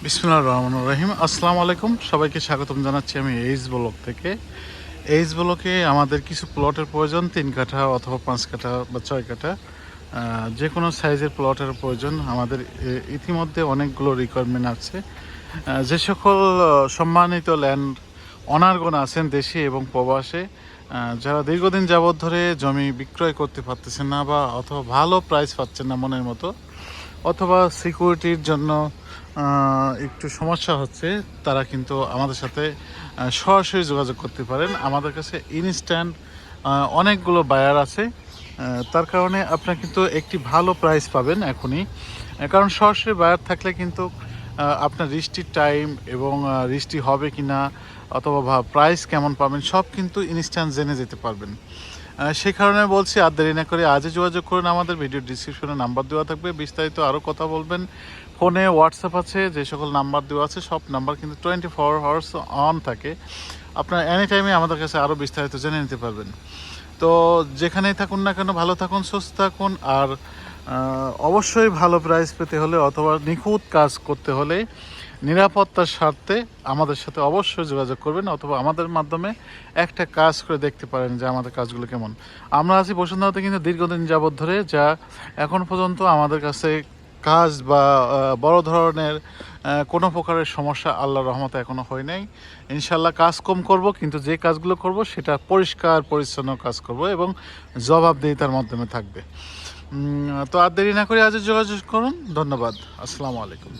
বিসমিল্লাহির রহমানির রহিম। আসসালামু আলাইকুম, সবাইকে স্বাগতম জানাচ্ছি আমি এইচ ব্লক থেকে। এইচ ব্লকে আমাদের কিছু প্লটের প্রয়োজন, 3 কাঠা অথবা 5 কাঠা বা 6 কাঠা, যে কোনো সাইজের প্লটের প্রয়োজন আমাদের। ইতিমধ্যে অনেকগুলো রিকোয়ারমেন্ট আছে। যে সকল সম্মানিত ল্যান্ড অনারগণ আছেন দেশে এবং প্রবাসে, যারা দীর্ঘদিন যাবৎ ধরে জমি বিক্রয় করতে পারতেছেন না বা অথবা ভালো প্রাইস পাচ্ছেন না মনের মতো, অথবা সিকিউরিটির জন্য একটু সমস্যা হচ্ছে, তারা কিন্তু আমাদের সাথে সরাসরি যোগাযোগ করতে পারেন। আমাদের কাছে ইনস্ট্যান্ট অনেকগুলো বায়ার আছে, তার কারণে আপনার কিন্তু একটি ভালো প্রাইস পাবেন এখনই। কারণ সরাসরি বায়ার থাকলে কিন্তু আপনার রিস্টির টাইম এবং রিস্টি হবে কি না অথবা প্রাইস কেমন পাবেন সব কিন্তু ইনস্ট্যান্ট জেনে যেতে পারবেন। সেই কারণে বলছি, আর দেরি না করে আজই যোগাযোগ করুন। আমাদের ভিডিও ডিসক্রিপশনে নাম্বার দেওয়া থাকবে, বিস্তারিত আরও কথা বলবেন। ফোনে হোয়াটসঅ্যাপ আছে, যে সকল নাম্বার দেওয়া আছে সব নাম্বার কিন্তু 24 আওয়ার্স অন থাকে। আপনার এনি টাইমে আমাদের কাছে আরও বিস্তারিত জেনে নিতে পারবেন। তো যেখানেই থাকুন না কেন, ভালো থাকুন, সুস্থ থাকুন। আর অবশ্যই ভালো প্রাইস পেতে হলে অথবা নিখুঁত কাজ করতে হলে নিরাপত্তার স্বার্থে আমাদের সাথে অবশ্যই যোগাযোগ করবেন, অথবা আমাদের মাধ্যমে একটা কাজ করে দেখতে পারেন যে আমাদের কাজগুলো কেমন। আমরা আছি বসুন্ধরাতে কিন্তু দীর্ঘদিন যাবৎ ধরে, যা এখন পর্যন্ত আমাদের কাছে কাজ বা বড় ধরনের কোনো প্রকারের সমস্যা আল্লাহর রহমতে এখনও হয় নাই। ইনশাল্লাহ কাজ কম করব, কিন্তু যে কাজগুলো করব সেটা পরিষ্কার পরিচ্ছন্ন কাজ করব এবং জবাবদিহিতার মাধ্যমে থাকবে। তো আর দেরি না করে আজ যোগাযোগ করুন। ধন্যবাদ। আসসালামু আলাইকুম।